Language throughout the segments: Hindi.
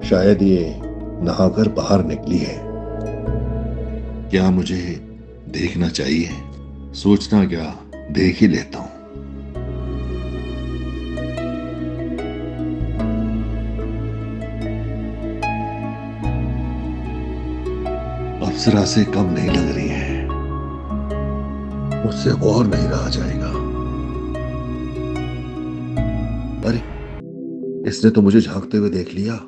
शायद ये नहाकर बाहर निकली है। क्या मुझे देखना चाहिए? सोचना क्या, देख ही लेता हूं। अप्सरा से कम नहीं लग रही है, मुझसे और नहीं रहा जाएगा। अरे, इसने तो मुझे झांकते हुए देख लिया।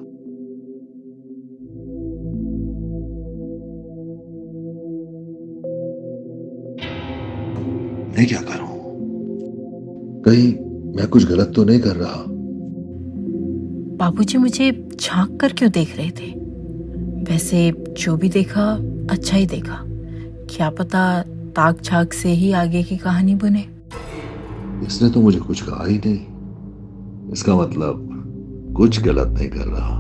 मैं क्या करूं? कहीं मैं कुछ गलत तो नहीं कर रहा? बाबूजी मुझे झांक कर क्यों देख रहे थे? वैसे जो भी देखा अच्छा ही देखा। क्या पता ताक झांक से ही आगे की कहानी बुने। इसने तो मुझे कुछ कहा ही नहीं। इसका मतलब कुछ गलत नहीं कर रहा।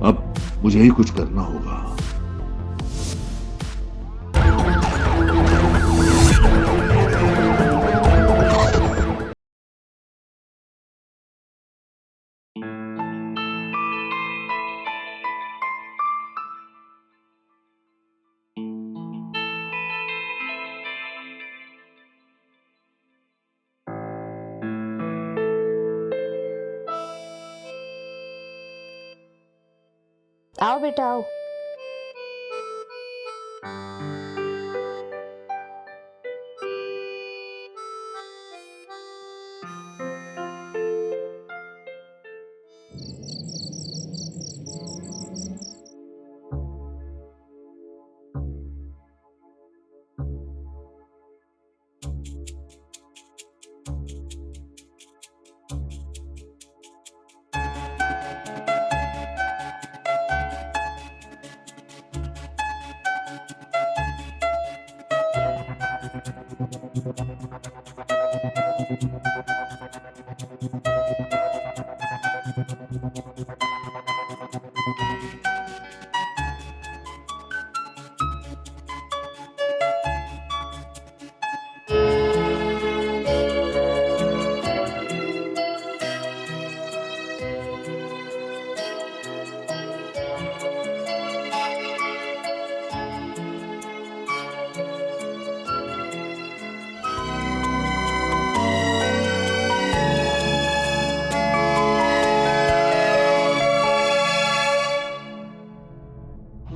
अब मुझे ही कुछ करना होगा। आओ बेटा आओ।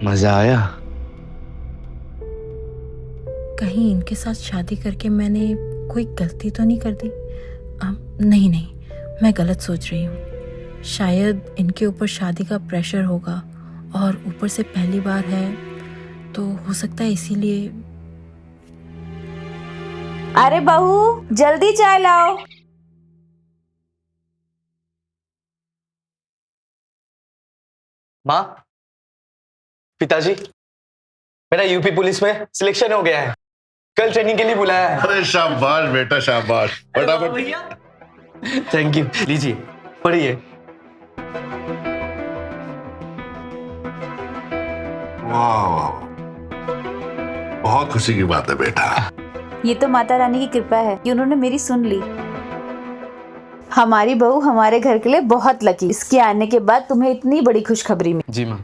मजा आया? कहीं इनके साथ शादी करके मैंने कोई गलती तो नहीं कर दी? नहीं नहीं, मैं गलत सोच रही हूँ। शायद इनके ऊपर शादी का प्रेशर होगा और ऊपर से पहली बार है तो हो सकता है इसीलिए। अरे बहू जल्दी चाय लाओ। माँ, पिताजी, मेरा यूपी पुलिस में सिलेक्शन हो गया है। कल ट्रेनिंग के लिए बुलाया है। अरे शाबाश बेटा शाबाश, फटाफट। भैया थैंक यू। लीजिए पढ़िए। वाह वाह, बहुत खुशी की बात है बेटा। ये तो माता रानी की कृपा है कि उन्होंने मेरी सुन ली। हमारी बहू हमारे घर के लिए बहुत लकी। इसके आने के बाद तुम्हें इतनी बड़ी खुशखबरी मिली। जी माँ,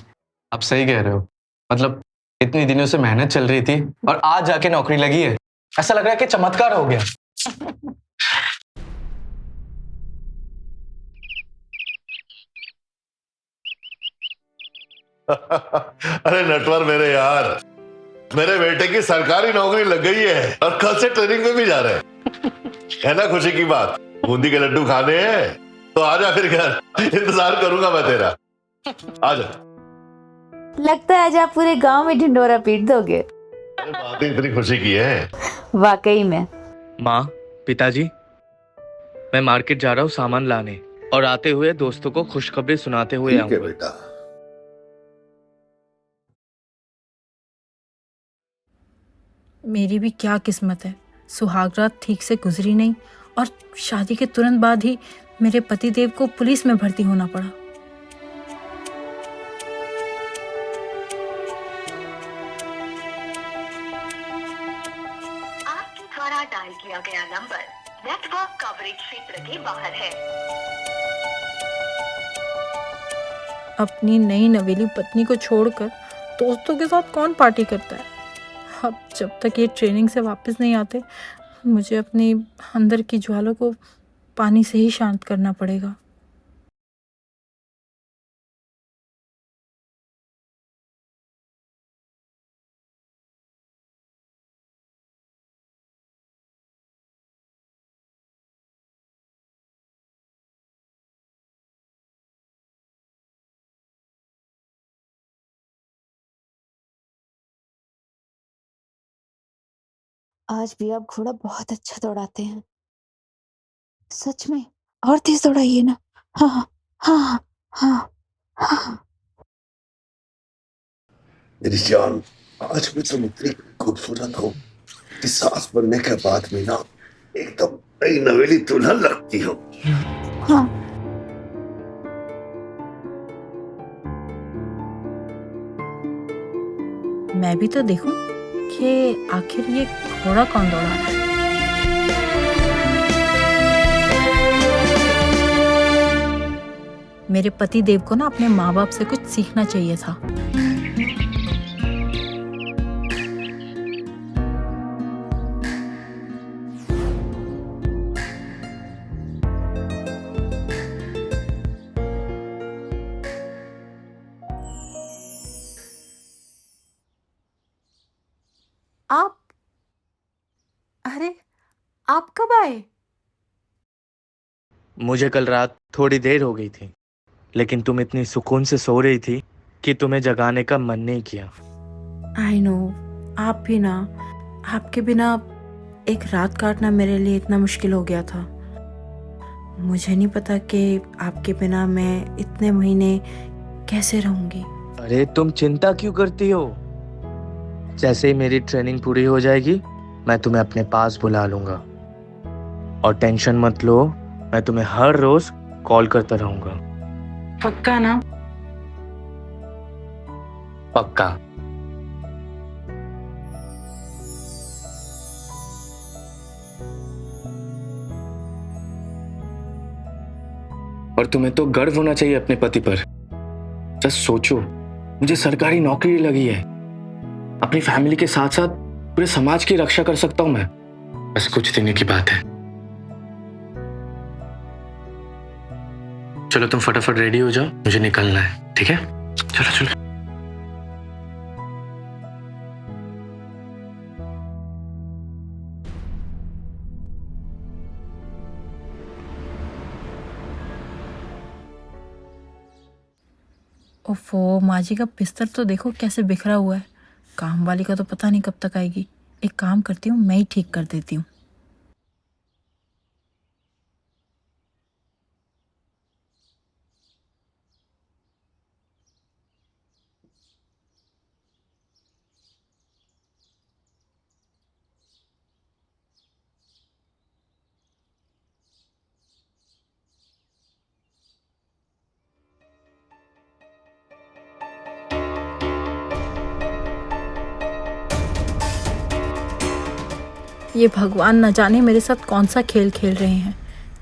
आप सही कह रहे हो। मतलब इतनी दिनों से मेहनत चल रही थी और आज जाके नौकरी लगी है। ऐसा लग रहा है कि चमत्कार हो गया। अरे नटवर मेरे यार, मेरे बेटे की सरकारी नौकरी लग गई है और कल से ट्रेनिंग में भी जा रहे हैं। है ना खुशी की बात? बूंदी के लड्डू खाने हैं तो आजा फिर घर, इंतजार करूंगा मैं तेरा। आजा। लगता है आज आप पूरे गांव में ढिंडोरा पीट दोगे। अरे बात ही इतनी खुशी की है। वाकई में। माँ, पिताजी, मैं मार्केट जा रहा हूँ सामान लाने और आते हुए दोस्तों को खुशखबरी सुनाते हुए ठीक है आऊंगा। बेटा। मेरी भी क्या किस्मत है, सुहागरात ठीक से गुजरी नहीं और शादी के तुरंत बाद ही मेरे पतिदेव को पुलिस में भर्ती होना पड़ा। आपके द्वारा डायल किया गया नंबर नेटवर्क कवरेज क्षेत्र के बाहर है। अपनी नई नवेली पत्नी को छोड़कर दोस्तों के साथ कौन पार्टी करता है। अब जब तक ये ट्रेनिंग से वापस नहीं आते, मुझे अपनी अंदर की ज्वाला को पानी से ही शांत करना पड़ेगा। आज भी आप घोड़ा बहुत अच्छा दौड़ाते हैं, सच में। और तेज दौड़ाइए ना। हाँ हाँ हाँ हाँ हाँ। मेरी जान, आज भी तुम इतनी खूबसूरत हो कि सास बनने के बाद भी ना एकदम नई नवेली दुल्हन लगती हो। हाँ। मैं भी तो देखूं कि आखिर ये घोड़ा कौन दौड़ा रहा है। मेरे पति देव को ना अपने माँ बाप से कुछ सीखना चाहिए था। आप, अरे आप कब आए? मुझे कल रात थोड़ी देर हो गई थी, लेकिन तुम इतनी सुकून से सो रही थी कि तुम्हें जगाने का मन नहीं किया। आई नो, आप भी ना, आपके बिना एक रात काटना मेरे लिए इतना मुश्किल हो गया था। मुझे नहीं पता कि आपके बिना मैं इतने महीने कैसे रहूंगी। अरे तुम चिंता क्यों करती हो? जैसे ही मेरी ट्रेनिंग पूरी हो जाएगी, मैं तुम्हें अपने पास बुला लूंगा। और टेंशन मत लो, मैं तुम्हें हर रोज कॉल करता रहूंगा। पक्का ना? पक्का। और तुम्हें तो गर्व होना चाहिए अपने पति पर। जस्ट सोचो, मुझे सरकारी नौकरी लगी है, अपनी फैमिली के साथ साथ पूरे समाज की रक्षा कर सकता हूं मैं। बस कुछ दिनों की बात है। चलो तुम फटाफट रेडी हो जाओ, मुझे निकलना है, ठीक है? चलो चलो। ओफो, माँ जी का बिस्तर तो देखो कैसे बिखरा हुआ है। काम वाली का तो पता नहीं कब तक आएगी। एक काम करती हूँ, मैं ही ठीक कर देती हूँ। ये भगवान न जाने मेरे साथ कौन सा खेल खेल रहे हैं।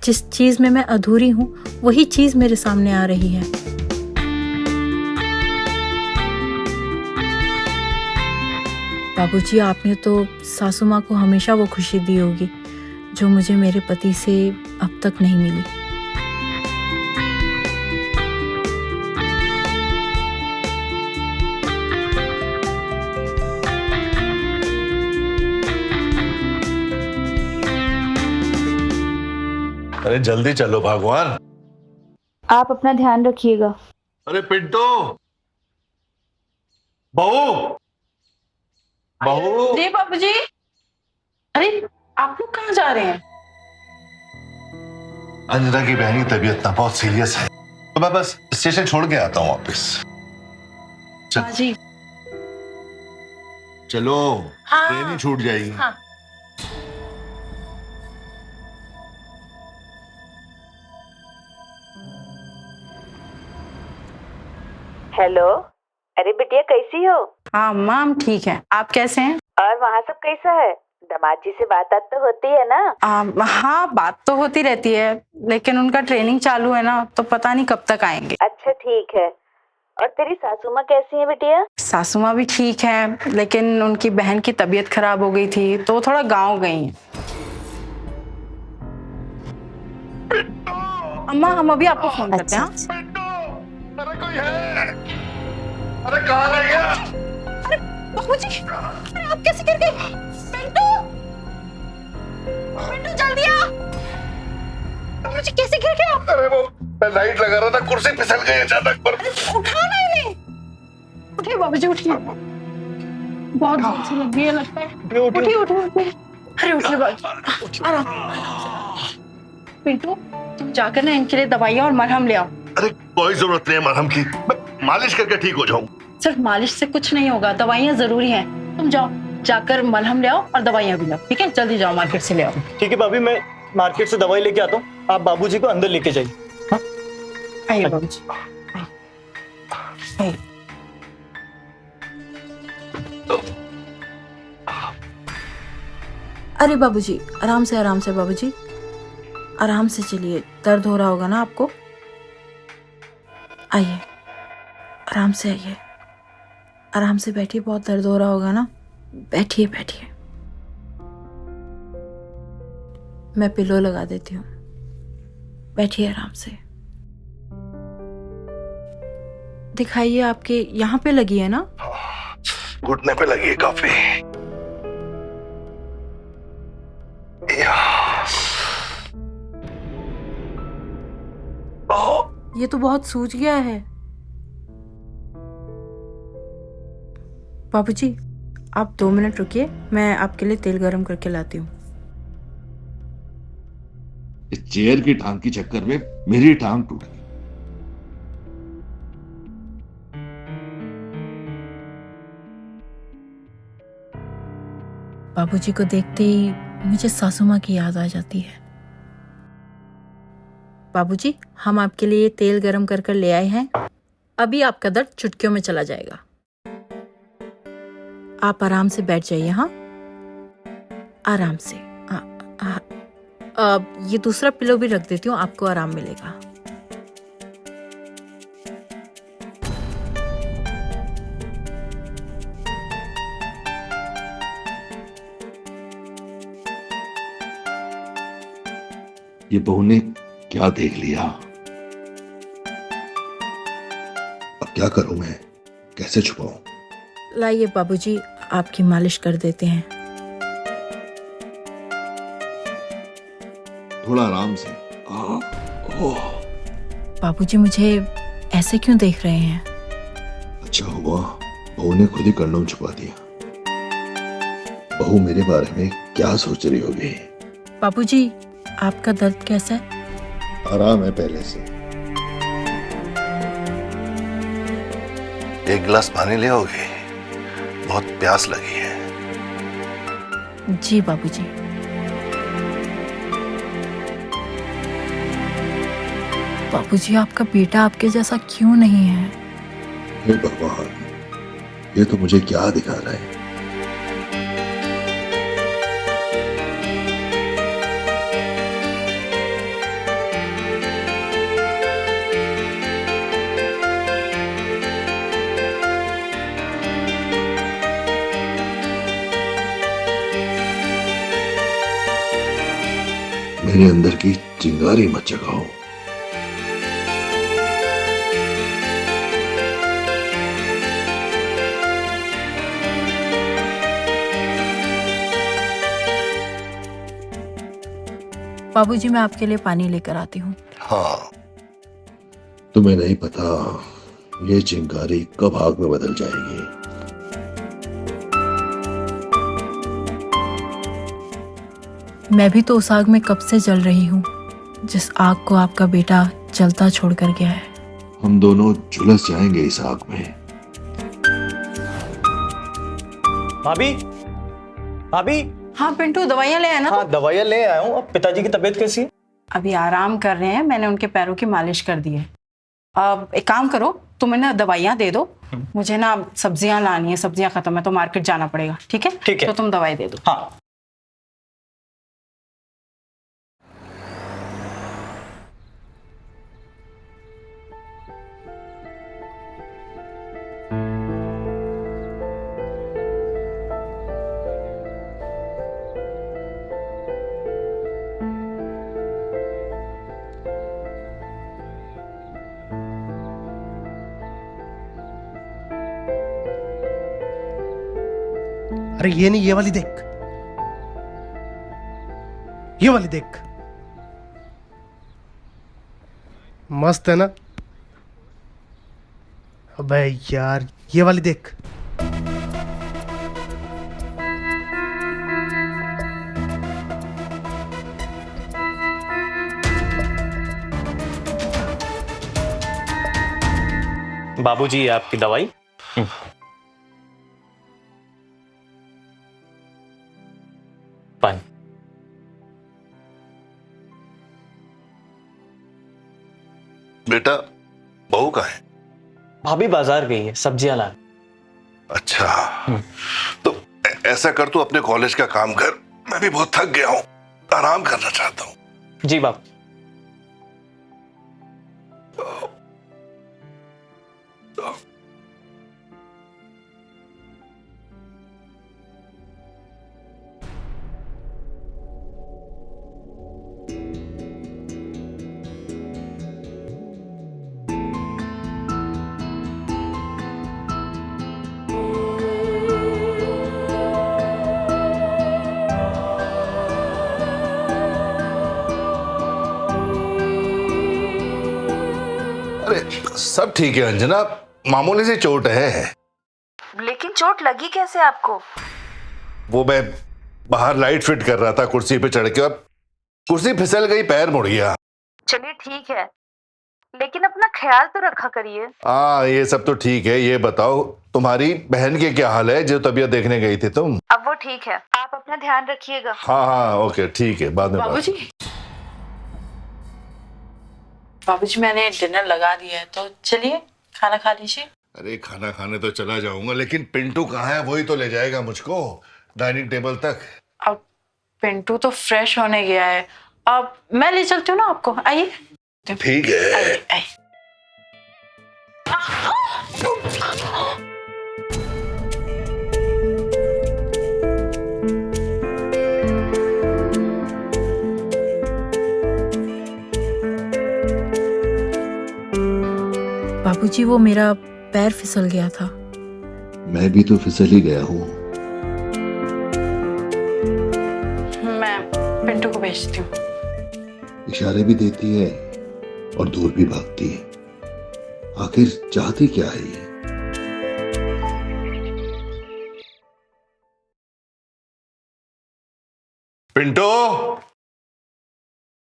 जिस चीज में मैं अधूरी हूँ, वही चीज मेरे सामने आ रही है। बाबूजी, आपने तो सासू माँ को हमेशा वो खुशी दी होगी जो मुझे मेरे पति से अब तक नहीं मिली। अरे जल्दी चलो भगवान। आप अपना ध्यान रखिएगा। अरे पिंटू, बहू बहू। जी बाबूजी। अरे आप लोग कहाँ जा रहे हैं? अंजना की बहन की तबीयत ना बहुत सीरियस है, तो मैं बस स्टेशन छोड़ के आता हूँ वापस। जी। चलो, हाँ। ट्रेन ही छूट जाएगी। हाँ। हेलो, अरे बिटिया कैसी हो? हाँ माम, ठीक है। आप कैसे हैं? और वहाँ सब कैसा है? दामाद जी से बात तो होती है ना? हाँ, बात तो होती रहती है, लेकिन उनका ट्रेनिंग चालू है ना, तो पता नहीं कब तक आएंगे। अच्छा ठीक है। और तेरी सासू माँ कैसी है बिटिया? सासू माँ भी ठीक है, लेकिन उनकी बहन की तबीयत खराब हो गई थी तो थोड़ा गांव गई हैं। अम्मा हम अभी आपको फोन करते हैं। अच्छा, अरे कोई है? अरे कहाँ रह गया? बाबूजी, अरे आप कैसे गिर गए? पिंटू, पिंटू जल्दी आ। बाबूजी कैसे गिर गए आप? अरे वो मैं लाइट लगा रहा था, कुर्सी फिसल गई अचानक पर। उठाना इन्हें। उठिए बाबूजी उठिए। बहुत जोर से लग गई है लगता है। उठिए उठिए उठिए। अरे उठिए बाबूजी, आराम। पिंटू तुम जाकर ना इनके लिए दवाइयाँ और मरहम ले आओ। अरे कोई जरूरत नहीं है मरहम की, मैं मालिश करके ठीक हो जाऊं। सिर्फ मालिश से कुछ नहीं होगा, दवाइयाँ जरूरी हैं। तुम जाओ, जाकर मलहम ले आओ और दवाइयाँ भी लाओ, ठीक है? जल्दी जाओ, मार्केट से ले आओ। ठीक है भाभी, मैं मार्केट से दवाई लेके आता हूँ, आप बाबूजी को अंदर लेके जाइए। हाँ? आइए बाबूजी, आइए। अरे बाबूजी, आराम से बाबूजी, आराम से चलिए। दर्द हो रहा होगा ना आपको? आइए, आराम से आइए, आराम से बैठिए। बहुत दर्द हो रहा होगा ना? बैठिए बैठिए, मैं पिलो लगा देती हूँ। बैठिए आराम से। दिखाइए, आपके यहाँ पे लगी है ना? घुटने पे लगी है काफी। ये तो बहुत सूज गया है। बाबूजी, आप 2 मिनट रुकिए, मैं आपके लिए तेल गरम करके लाती हूँ। इस चेयर की टांग की चक्कर में मेरी टांग टूट गई। बाबूजी को देखते ही मुझे सासू माँ की याद आ जाती है। बाबूजी, हम आपके लिए तेल गरम कर कर ले आए हैं। अभी आपका दर्द चुटकियों में चला जाएगा। आप आराम से बैठ जाइए। हाँ, आराम से। ये दूसरा पिलो भी रख देती हूँ, आपको आराम मिलेगा। ये बहू ने क्या देख लिया? अब क्या करूं मैं? कैसे छुपाऊं? लाइए बाबूजी, आपकी मालिश कर देते हैं। थोड़ा आराम से। बाबूजी, मुझे ऐसे क्यों देख रहे हैं? अच्छा हुआ बहू ने खुद ही कंडोम छुपा दिया। बहू मेरे बारे में क्या सोच रही होगी? बाबूजी, आपका दर्द कैसा है? आराम है पहले से। एक गिलास पानी ले आओगे? बहुत प्यास लगी है। जी बाबूजी। बाबूजी, आपका बेटा आपके जैसा क्यों नहीं है? हे भगवान, ये तो मुझे क्या दिखा रहा है? मेरे अंदर की चिंगारी मत जगाओ। बाबूजी, मैं आपके लिए पानी लेकर आती हूँ। हाँ, तुम्हें नहीं पता ये चिंगारी कब आग में बदल जाएगी। मैं भी तो उस आग में कब से जल रही हूँ, जिस आग को आपका बेटा जलता छोड़कर गया है। हम दोनों झुलस जाएंगे इस आग में। भाभी, भाभी। हाँ पिंटू, दवाइयाँ ले आए ना? हाँ दवाइयाँ ले आया हूँ। अब पिताजी की तबीयत कैसी है? अभी आराम कर रहे हैं, मैंने उनके पैरों की मालिश कर दी है। अब एक काम करो, तुम्हें ना दवाइयाँ दे दो, मुझे ना सब्जियाँ लानी है, सब्जियाँ खत्म है तो मार्केट जाना पड़ेगा। ठीक है? ठीक है। तो तुम दवाई दे दो। हाँ। अरे ये नहीं, ये वाली देख, ये वाली देख, मस्त है ना। अबे यार ये वाली देख। बाबूजी ये आपकी दवाई। पानी। बेटा बहू कहाँ है? भाभी बाजार गई है सब्जियां लाने। अच्छा, तो ऐसा कर, तू अपने कॉलेज का काम कर, मैं भी बहुत थक गया हूँ, आराम करना चाहता हूँ। जी बाबू। अरे सब ठीक है अंजना, मामूली सी चोट है। लेकिन चोट लगी कैसे आपको? वो मैं बाहर लाइट फिट कर रहा था कुर्सी पे चढ़ के, और कुर्सी फिसल गई, पैर मुड़ गया। चलिए ठीक है, लेकिन अपना ख्याल तो रखा करिए। हाँ ये सब तो ठीक है। ये बताओ तुम्हारी बहन के क्या हाल है, जो तबीयत देखने गई थी तुम? अब वो ठीक है, आप अपना ध्यान रखिएगा। हाँ हाँ ओके ठीक है, बाद में बात। बाबूजी मैंने डिनर लगा दिया है, तो चलिए खाना खा लीजिए। अरे खाना खाने तो चला जाऊंगा, लेकिन पिंटू कहाँ है? वही तो ले जाएगा मुझको डाइनिंग टेबल तक। अब पिंटू तो फ्रेश होने गया है, अब मैं ले चलती हूँ ना आपको, आइए। ठीक है। आइए आइए। बाबूजी वो मेरा पैर फिसल गया था। मैं भी तो फिसल ही गया हूँ। मैं पिंटू को भेजती हूँ। इशारे भी देती है और दूर भी भागती है। आखिर चाहती क्या है ये? पिंटू,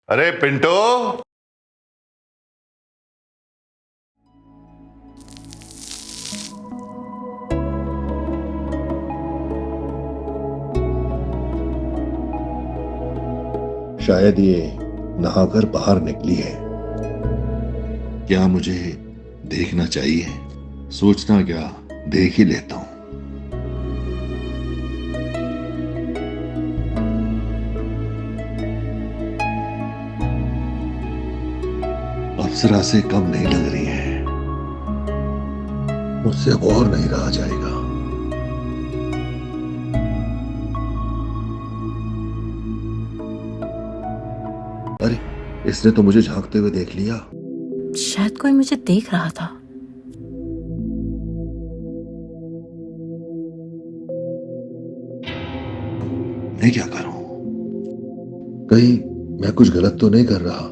अरे पिंटू। शायद ये नहाकर बाहर निकली है। क्या मुझे देखना चाहिए? सोचना क्या, देख ही लेता हूं। अप्सरा से कम नहीं लग रही है। मुझसे अब और नहीं रहा जाएगा। अरे इसने तो मुझे झांकते हुए देख लिया। शायद कोई मुझे देख रहा था। मैं क्या करूं? कहीं मैं कुछ गलत तो नहीं कर रहा?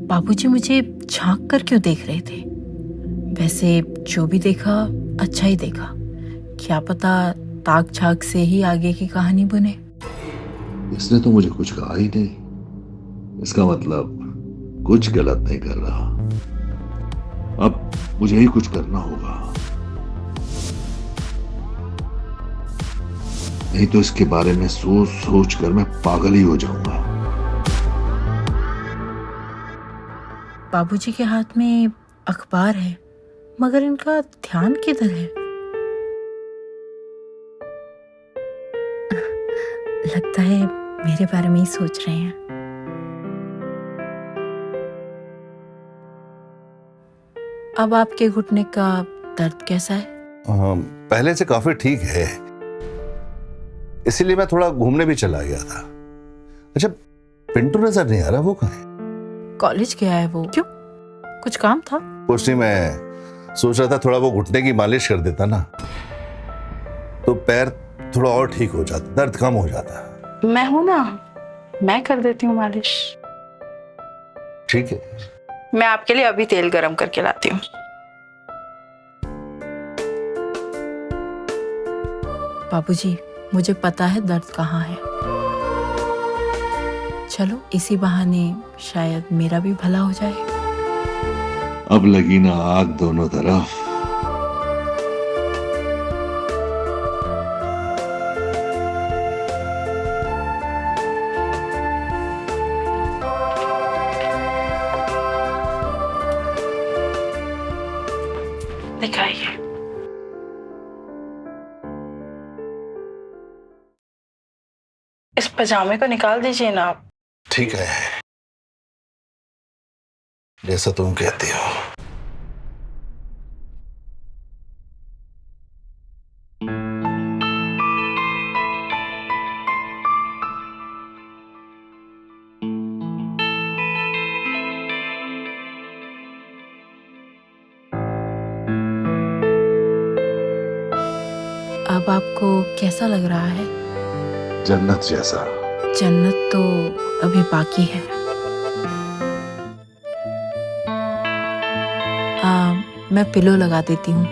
बाबूजी मुझे झांक कर क्यों देख रहे थे? वैसे जो भी देखा अच्छा ही देखा। क्या पता ताक झांक से ही आगे की कहानी बुने। इसने तो मुझे कुछ कहा ही नहीं। इसका मतलब कुछ गलत नहीं कर रहा। अब मुझे ही कुछ करना होगा, नहीं तो इसके बारे में सोच सोच कर मैं पागल ही हो जाऊंगा। बाबूजी के हाथ में अखबार है, मगर इनका ध्यान किधर है? लगता है मेरे बारे में ही सोच रहे हैं। अब आपके घुटने का दर्द कैसा है? पहले से काफी ठीक है, इसीलिए मैं थोड़ा घूमने भी चला गया था। अच्छा पिंटू नजर नहीं आ रहा, वो कहाँ है? कॉलेज गया है वो। क्यों, कुछ काम था? कुछ नहीं, मैं सोच रहा था थोड़ा वो घुटने की मालिश कर देता ना। तो पैर थोड़ा और ठीक हो जाता, दर्द कम हो जाता। मैं हूं ना, मैं कर देती हूँ मालिश। ठीक है, मैं आपके लिए अभी तेल गरम करके लाती हूँ। बाबूजी, मुझे पता है दर्द कहाँ है। चलो इसी बहाने शायद मेरा भी भला हो जाए। अब लगी ना आग दोनों तरफ। दिखाइए। इस पजामे को निकाल दीजिए ना आप। ठीक है, जैसा तुम कहती हो। अब आपको कैसा लग रहा है? जन्नत जैसा। जन्नत तो अभी बाकी है। मैं पिलो लगा देती हूँ।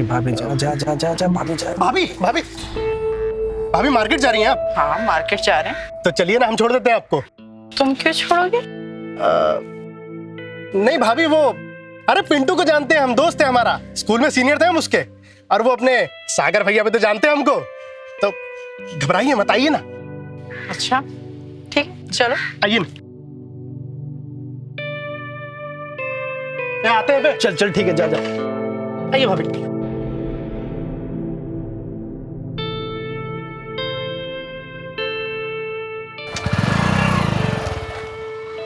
भाभी जा जा जा जा जा, भाभी जा। भाभी भाभी भाभी मार्केट जा रही हैं आप? हाँ, मार्केट जा रहे हैं। तो चलिए ना, हम छोड़ देते हैं आपको। तुम क्यों छोड़ोगे? नहीं भाभी, वो अरे पिंटू को जानते हैं हम, दोस्त है हमारा, स्कूल में सीनियर थे हम उसके। और वो अपने सागर भैया भी तो जानते हैं हमको। तो घबराइए मत, आइए ना। अच्छा ठीक, चलो आइए ना। आते हैं बे। चल चल ठीक है, जा जा। आइए भाभी।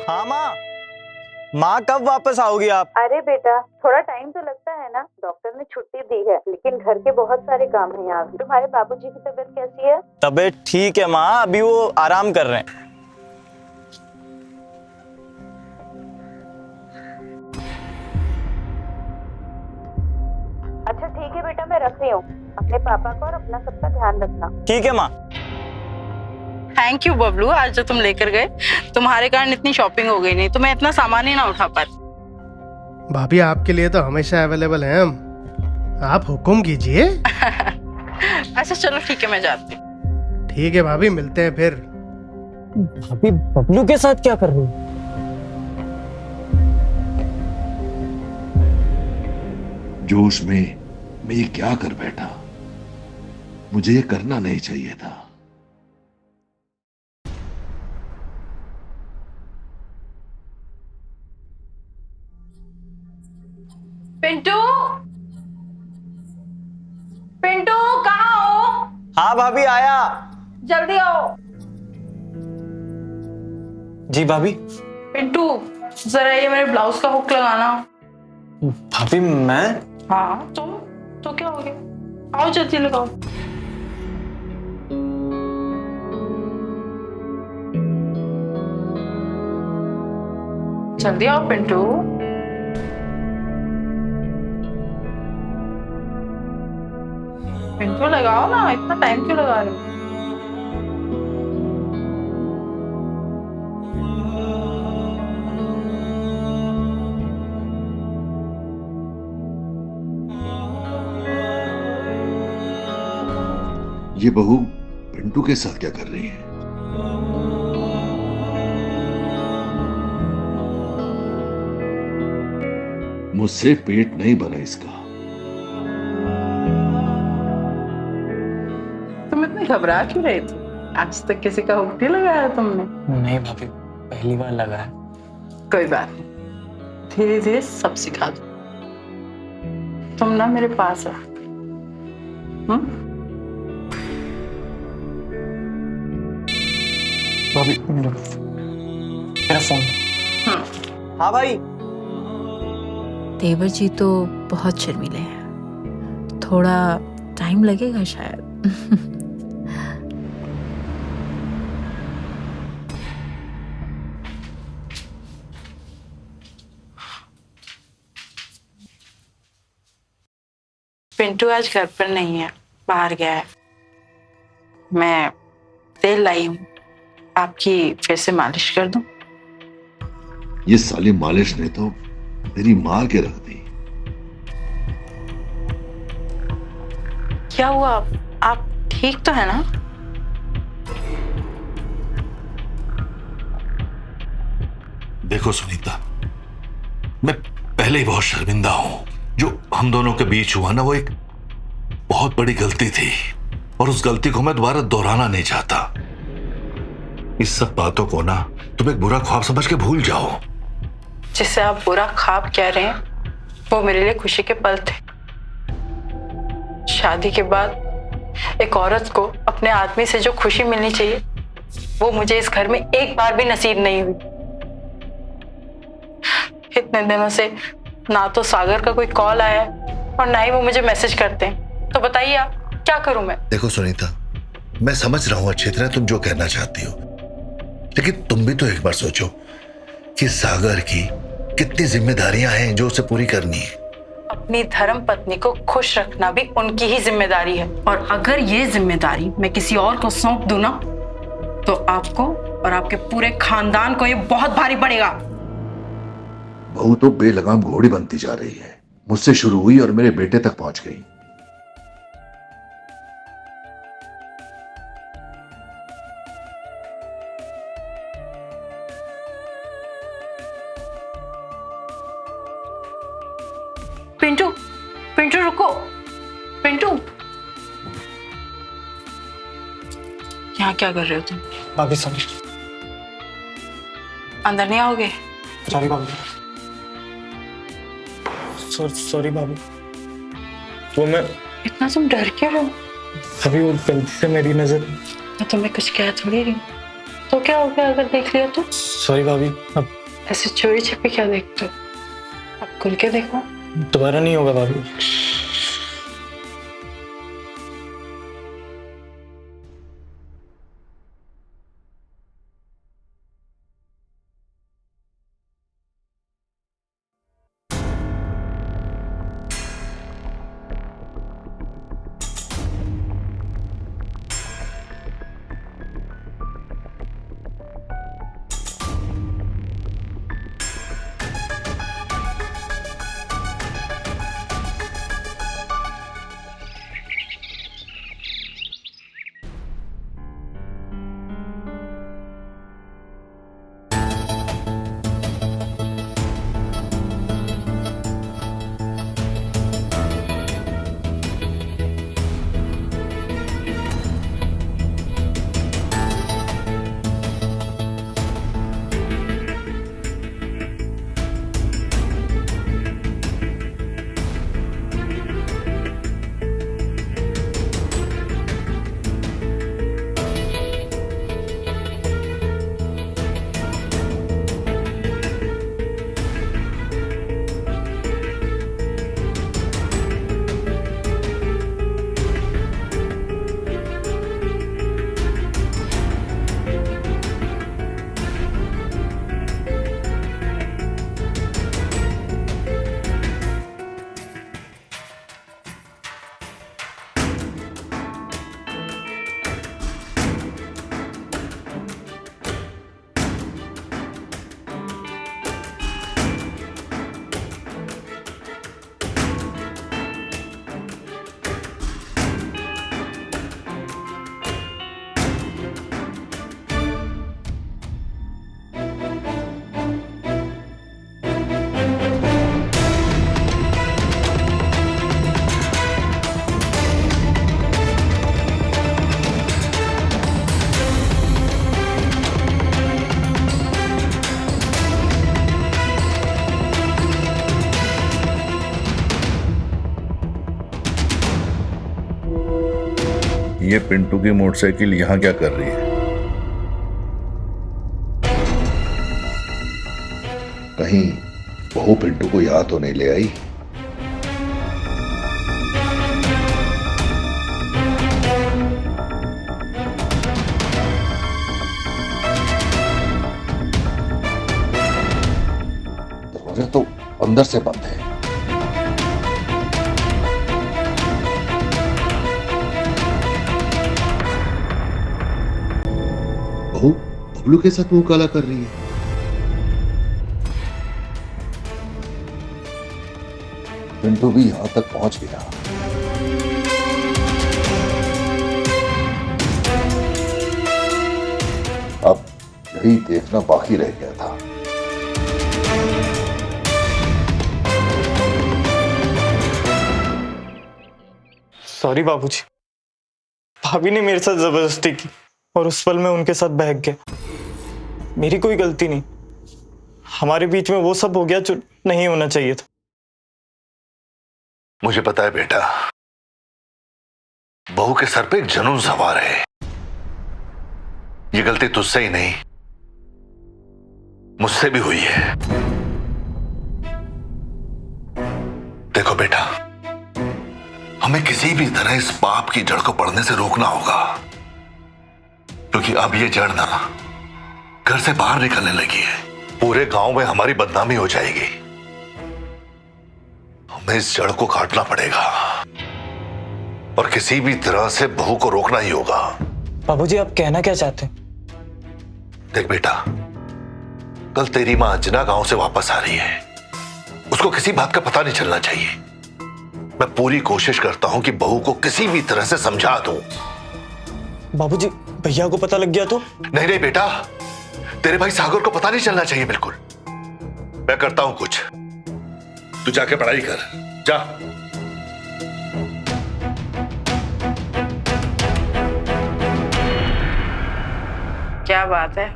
हाँ माँ, माँ कब वापस आओगी आप? अरे बेटा, थोड़ा टाइम तो लगता है ना, डॉक्टर ने छुट्टी दी है, लेकिन घर के बहुत सारे काम हैं यहाँ। तुम्हारे बाबूजी की तबीयत कैसी है? तबीयत ठीक है माँ, अभी वो आराम कर रहे हैं। अच्छा ठीक है बेटा, मैं रख रही हूँ। अपने पापा को और अपना सबका ध्यान रखना। ठीक है माँ। थैंक यू बबलू, आज जो तुम लेकर गए, तुम्हारे कारण इतनी शॉपिंग हो गई, नहीं तो मैं इतना सामान ही ना उठा पाती। भाभी आपके लिए तो हमेशा अवेलेबल हैं हम, आप हुक्म कीजिए। अच्छा चलो ठीक है, मैं जाती हूँ। ठीक है भाभी, मिलते हैं फिर। भाभी बबलू के साथ क्या कर रही है? जोश में मैं ये क्या कर बैठा, मुझे ये करना नहीं चाहिए था। पिंटू, पिंटू कहाँ हो? हाँ भाभी आया। जल्दी आओ। जी भाभी। पिंटू जरा ये मेरे ब्लाउज का हुक लगाना। भाभी मैं? हाँ तुम तो क्या हो गया, आओ जल्दी लगाओ। जल्दी आओ पिंटू। पिंटू लगाओ ना, इतना टाइम क्यों लगा रहे हो? ये बहू पिंटू के साथ क्या कर रही है? मुझसे पेट नहीं बना इसका। तुम इतनी घबरा क्यों रही थी? आज तक किसी का हुक नहीं लगाया तुमने? नहीं भाभी, पहली बार लगा है। कोई बात नहीं, धीरे धीरे सब सिखा दो। तुम ना मेरे पास रहो। भाभी मेरा फोन। हाँ भाई। देवर जी तो बहुत शर्मीले हैं, थोड़ा टाइम लगेगा शायद। पिंटू आज घर पर नहीं है, बाहर गया है। मैं तेल लाई हूँ, आपकी फिर से मालिश कर दूं? ये साली मालिश ने तो मेरी मार के रख दी। क्या हुआ? आप ठीक तो है ना? देखो सुनीता, मैं पहले ही बहुत शर्मिंदा हूं। जो हम दोनों के बीच हुआ ना, वो एक बहुत बड़ी गलती थी और उस गलती को मैं दोबारा दोहराना नहीं चाहता। इस सब बातों को ना तुम एक बुरा ख्वाब समझ के भूल जाओ। जिसे आप बुरा ख्वाब कह रहे हैं, वो मेरे लिए खुशी के पल थे। शादी के बाद एक औरत को अपने आदमी से जो खुशी मिलनी चाहिए, वो मुझे इस घर में एक बार भी नसीब नहीं हुई। इतने दिनों से ना तो सागर का कोई कॉल आया है और ना ही वो मुझे मैसेज करते हैं। तो बताइए आप, क्या करूं मैं? देखो सुनीता, मैं समझ रहा हूं अच्छी तरह तुम जो कहना चाहती हो, लेकिन तुम भी तो एक बार सोचो कि सागर की कितनी जिम्मेदारियां हैं जो उसे पूरी करनी है। अपनी धर्म पत्नी को खुश रखना भी उनकी ही जिम्मेदारी है, और अगर ये जिम्मेदारी मैं किसी और को सौंप दूं ना, तो आपको और आपके पूरे खानदान को ये बहुत भारी पड़ेगा। बहू तो बेलगाम घोड़ी बनती जा रही है। मुझसे शुरू हुई और मेरे बेटे तक पहुंच गई। पिंटू, पिंटू रुको, पिंटू। यहाँ क्या कर रहे हो तुम? भाभी सॉरी। अंदर नहीं आओगे? सॉरी भाभी। सॉरी भाभी। वो मैं इतना तुम डर क्यों हो? अभी वो गलती से मेरी नजर। मैं तुम्हें कुछ कह थोड़ी रही हूँ, तो क्या हो गया अगर देख लिया तो? सॉरी भाभी। अब ऐसे चोरी छिपे क्या देखते हो? अब खुल के देखो। दोबारा नहीं होगा भाभी। ये पिंटू की मोटरसाइकिल यहाँ क्या कर रही है? कहीं बहू पिंटू को यहाँ तो नहीं ले आई? दरवाजा तो अंदर से बंद है। बहू बबलू के साथ मुंह काला कर रही है। पिंटू भी यहां तक पहुंच गया। अब यही देखना बाकी रह गया था। सॉरी बाबूजी, भाभी ने मेरे साथ जबरदस्ती की और उस पल में उनके साथ बहक गया। मेरी कोई गलती नहीं, हमारे बीच में वो सब हो गया जो नहीं होना चाहिए था। मुझे पता है बेटा, बहू के सर पे एक जुनून सवार है। ये गलती तुझसे ही नहीं, मुझसे भी हुई है। देखो बेटा, हमें किसी भी तरह इस पाप की जड़ को बढ़ने से रोकना होगा, क्योंकि अब ये जड़ ना घर से बाहर निकलने लगी है। पूरे गांव में हमारी बदनामी हो जाएगी। हमें इस जड़ को काटना पड़ेगा और किसी भी तरह से बहू को रोकना ही होगा। बाबूजी, आप कहना क्या चाहते हैं? देख बेटा, कल तेरी मां अंजना गांव से वापस आ रही है। उसको किसी बात का पता नहीं चलना चाहिए। मैं पूरी कोशिश करता हूं कि बहू को किसी भी तरह से समझा दूं। बाबूजी, भैया को पता लग गया तो? नहीं नहीं बेटा, तेरे भाई सागर को पता नहीं चलना चाहिए बिल्कुल। मैं करता हूं कुछ, तू जाके पढ़ाई कर, जा। क्या बात है,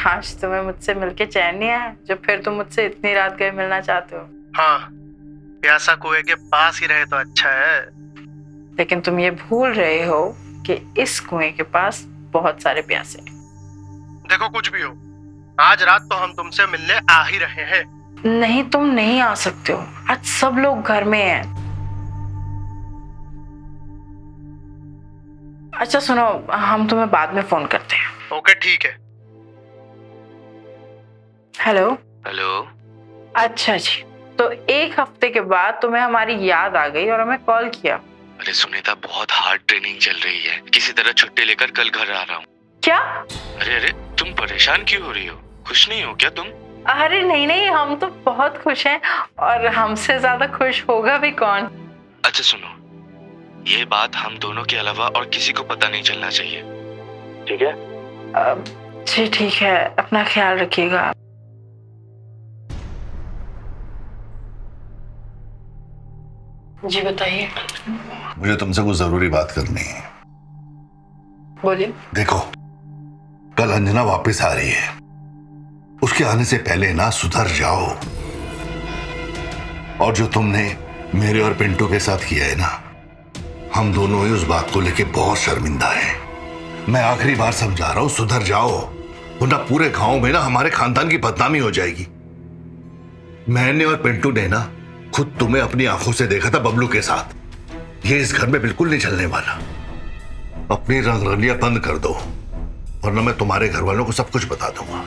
आज तुम्हें मुझसे मिलके चैन नहीं आया जो फिर तुम मुझसे इतनी रात गए मिलना चाहते हो? हाँ, प्यासा कुएं के पास ही रहे तो अच्छा है। लेकिन तुम ये भूल रहे हो कि इस कुएं के पास बहुत सारे प्यासे हैं। देखो, कुछ भी हो, आज रात तो हम तुमसे मिलने आ ही रहे हैं। नहीं, तुम नहीं आ सकते हो, आज सब लोग घर में हैं। अच्छा सुनो, हम तुम्हें बाद में फोन करते हैं। ओके, ठीक है। हेलो। हेलो। अच्छा जी, तो एक हफ्ते के बाद तुम्हें हमारी याद आ गई और हमें कॉल किया। अरे सुनीता, बहुत हार्ड ट्रेनिंग चल रही है, किसी तरह छुट्टी लेकर कल घर आ रहा हूँ। क्या? अरे तुम परेशान क्यों हो रही हो? खुश नहीं हो क्या तुम? अरे नहीं, हम तो बहुत खुश हैं, और हमसे ज्यादा खुश होगा भी कौन। अच्छा सुनो, ये बात हम दोनों के अलावा और किसी को पता नहीं चलना चाहिए, ठीक है? जी ठीक है, अपना ख्याल रखिएगा। जी बताइए। मुझे तुमसे कुछ जरूरी बात करनी है। बोलिए। देखो, कल अंजना वापस आ रही है। उसके आने से पहले ना सुधर जाओ। और जो तुमने मेरे और पिंटू के साथ किया है ना, हम दोनों ही उस बात को लेके बहुत शर्मिंदा हैं। मैं आखिरी बार समझा रहा हूं, सुधर जाओ, वरना पूरे गांव में ना हमारे खानदान की बदनामी हो जाएगी। मैंने और पिंटू ने ना खुद तुम्हें अपनी आंखों से देखा था बबलू के साथ। ये इस घर में बिल्कुल नहीं चलने वाला। अपनी रंगरलियां बंद कर दो, वरना मैं तुम्हारे घर वालों को सब कुछ बता दूंगा।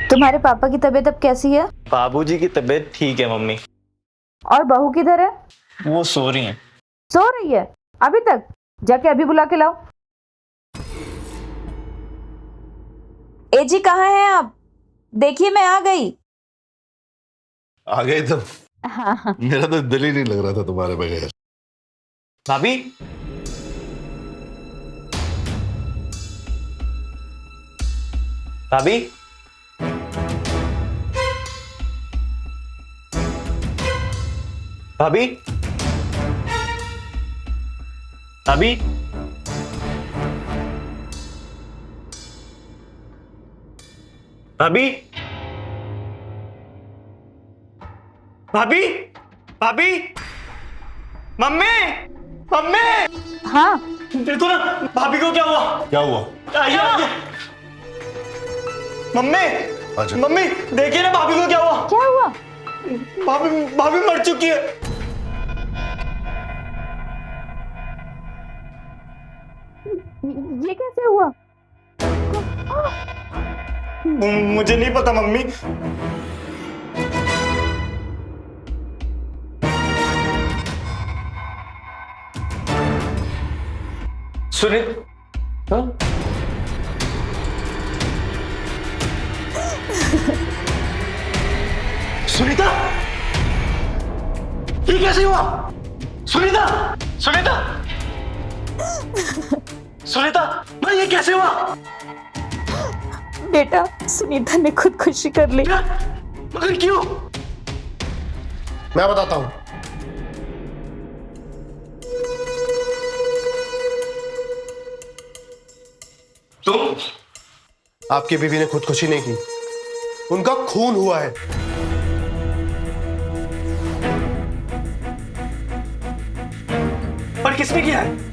तुम्हारे पापा की तबीयत अब कैसी है? बाबूजी की तबीयत ठीक है मम्मी। और बहू किधर है? वो सो रही हैं। सो रही है अभी तक? जाके अभी बुला के लाओ। ए जी, कहाँ हैं आप? देखिए मैं आ गई। आ गए तुम? हाँ। मेरा तो दिल ही नहीं लग रहा था तुम्हारे बगैर। भाभी, भाभी, भाभी, भाभी, भाभी, भाभी, भाभी, मम्मी, मम्मी। हाँ देखो ना भाभी को क्या हुआ। क्या हुआ? आइए, आइए। मम्मी, अच्छा। मम्मी देखिए ना भाभी को क्या हुआ। क्या हुआ? भाभी मर चुकी है। ये कैसे हुआ? मुझे नहीं पता मम्मी। सुनीता, सुनीता, ये कैसे हुआ? सुनीता, सुनीता, सुनीता, भाई ये कैसे हुआ? बेटा, सुनीता ने खुदकुशी कर ली। मगर क्यों? मैं बताता हूं। तुम? आपकी बीवी ने खुदकुशी नहीं की, उनका खून हुआ है। पर किसने किया है?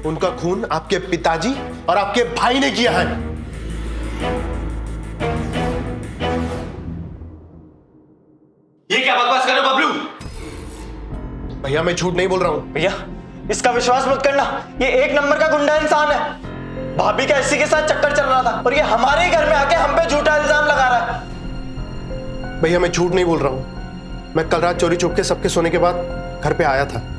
उनका खून आपके पिताजी और आपके भाई ने किया है। ये क्या बकवास कर रहे हो बबलू? भैया मैं झूठ नहीं बोल रहा हूं। भैया इसका विश्वास मत करना, ये एक नंबर का गुंडा इंसान है। भाभी का इसी के साथ चक्कर चल रहा था और ये हमारे ही घर में आके हम पे झूठा इल्जाम लगा रहा है। भैया मैं झूठ नहीं बोल रहा हूं। मैं कल रात चोरी छुप के सबके सोने के बाद घर पे आया था।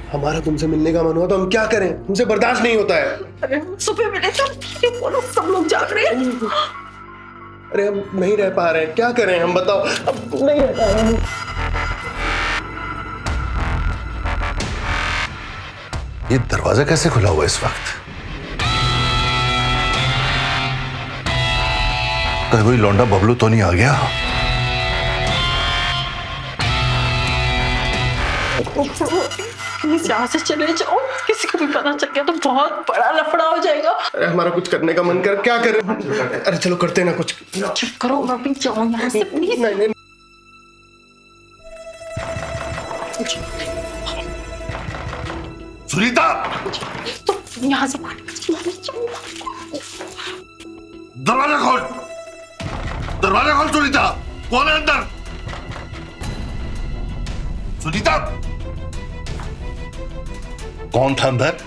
हमारा तुमसे मिलने का मन हुआ तो हम क्या करें, हमसे बर्दाश्त नहीं होता है। अरे सुबह मिले तो बोलो, सब लोग जाग रहे हैं। अरे हम नहीं रह पा रहे हैं, क्या करें हम, बताओ। अब नहीं रह पा रहे हैं। ये दरवाजा कैसे खुला हुआ इस वक्त? कहीं कोई लौंडा बबलू तो नहीं आ गया? प्लीज यहाँ से चले जाओ, किसी को भी पता चल गया तो बहुत बड़ा लफड़ा हो जाएगा। अरे हमारा कुछ करने का मन कर, क्या करें? अरे चलो करते ना कुछ। चुप करो, मैं भी जाओ यहाँ से प्लीज। नहीं। सुनीता, तो यहाँ से दरवाजा खोल, दरवाजा खोल सुनीता। कौन है अंदर? सुनीता, कौन था अंदर?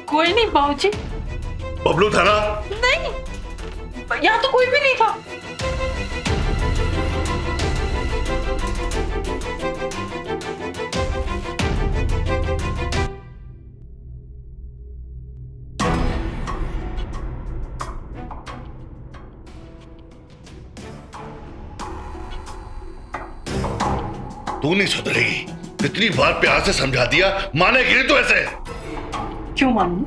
कोई नहीं बाबूजी। बबलू था ना? नहीं, यहाँ तो कोई भी नहीं था। तू नहीं सुधरेगी। कितनी बार प्यार से समझा दिया, मानेगी नहीं तू ऐसे। क्यों मानूं?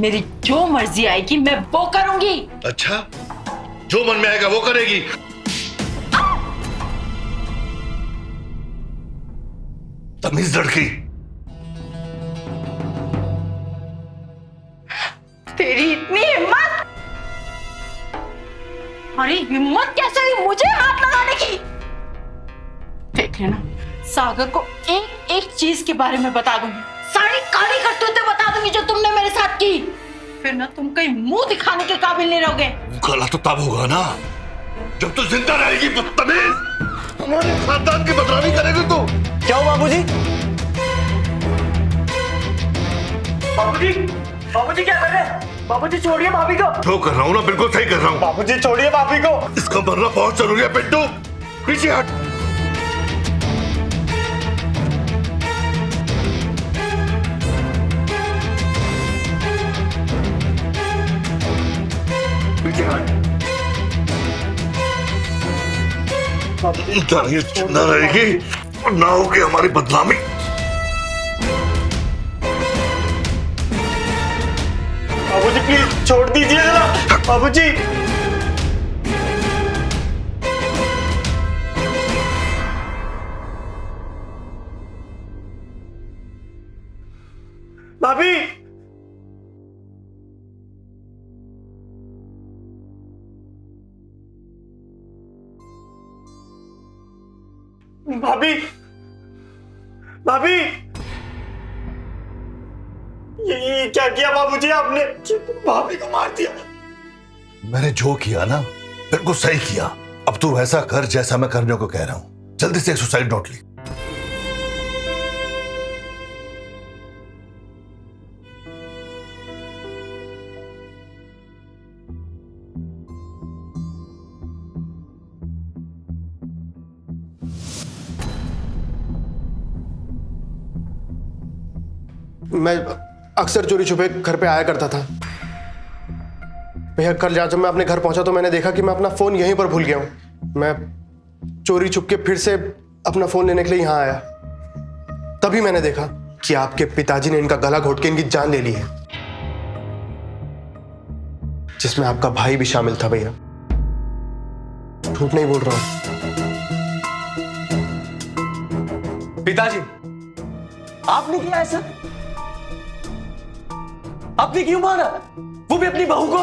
मेरी जो मर्जी आएगी मैं वो करूंगी। अच्छा, जो मन में आएगा वो करेगी। तमीज लड़की। तेरी इतनी हिम्मत! अरे हिम्मत कैसे हुई मुझे हाथ लगाने की? देख लेना, सागर को एक एक चीज के बारे में बता दूंगी, सारी काली करतूतें बता दूंगी जो तुमने मेरे साथ की। फिर ना तुम कहीं मुंह दिखाने के काबिल नहीं रहोगे। गला तो तब होगा ना जब तू जिंदा रहेगी, बदतमीज। हमारे खानदान की बदनामी करेगी तू। क्या हो बाबूजी? बाबूजी, बाबूजी क्या कर रहे हैं? बाबूजी छोड़िए भाभी को। जो कर रहा हूँ ना बिल्कुल सही कर रहा हूँ। बाबूजी छोड़िए भाभी को। इसका मरना बहुत जरूरी है पिंटू, पीछे हट। ये जिंदा रहेगी और ना होगी हमारी बदनामी। बाबूजी प्लीज छोड़ दीजिए जरा, बाबूजी। भाभी, भाभी, भाभी, ये क्या किया बाबूजी आपने? भाभी को मार दिया। मैंने जो किया ना बिल्कुल सही किया। अब तू वैसा कर जैसा मैं करने को कह रहा हूं। जल्दी से एक सुसाइड नोट लिख। मैं अक्सर चोरी छुपे घर पे आया करता था भैया। कल जब मैं अपने घर पहुंचा तो मैंने देखा कि मैं अपना फोन यहीं पर भूल गया हूं। मैं चोरी छुपके फिर से अपना फोन लेने के लिए यहां आया। तभी मैंने देखा कि आपके पिताजी ने इनका गला घोट के इनकी जान ले ली है, जिसमें आपका भाई भी शामिल था। भैया झूठ नहीं बोल रहा हूं। पिताजी, आपने किया ऐसा? आपने क्यों मारा? वो भी अपनी बहू को?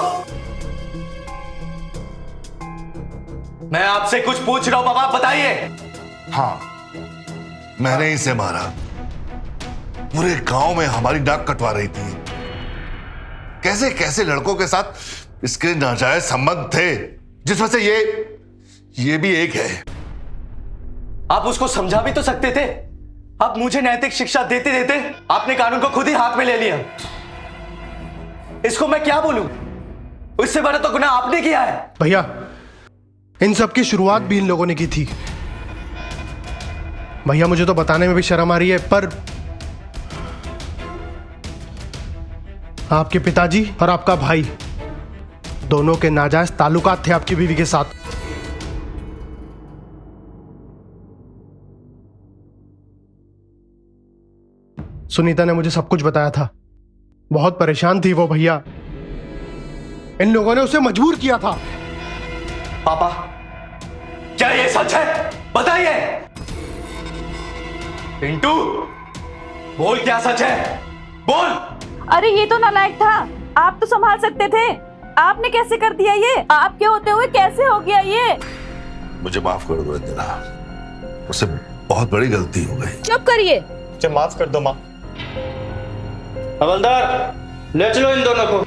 मैं आपसे कुछ पूछ रहा हूं बाबा, बताइए। हाँ, मैंने इसे मारा। पूरे गांव में हमारी नाक कटवा रही थी। कैसे कैसे लड़कों के साथ इसके नाजायज संबंध थे, जिसमें से ये भी एक है। आप उसको समझा भी तो सकते थे। आप मुझे नैतिक शिक्षा देते देते आपने कानून को खुद ही हाथ में ले लिया। इसको मैं क्या बोलूं? इससे बड़ा तो गुनाह आपने किया है। भैया, इन सब की शुरुआत भी इन लोगों ने की थी। भैया मुझे तो बताने में भी शर्म आ रही है, पर आपके पिताजी और आपका भाई दोनों के नाजायज ताल्लुकात थे आपकी बीवी के साथ। सुनीता ने मुझे सब कुछ बताया था। बहुत परेशान थी वो भैया। इन लोगों ने उसे मजबूर किया था। पापा, क्या ये सच है? बताइए। पिंटू, बोल क्या सच है? बोल। अरे ये तो नालायक था। आप तो संभाल सकते थे, आपने कैसे कर दिया ये? आपके होते हुए कैसे हो गया ये? मुझे माफ कर दो इंदिरा, उससे बहुत बड़ी गलती हो गई। चुप करिए। मुझे माफ कर दो माँ। हवलदार, ले चलो इन दोनों को।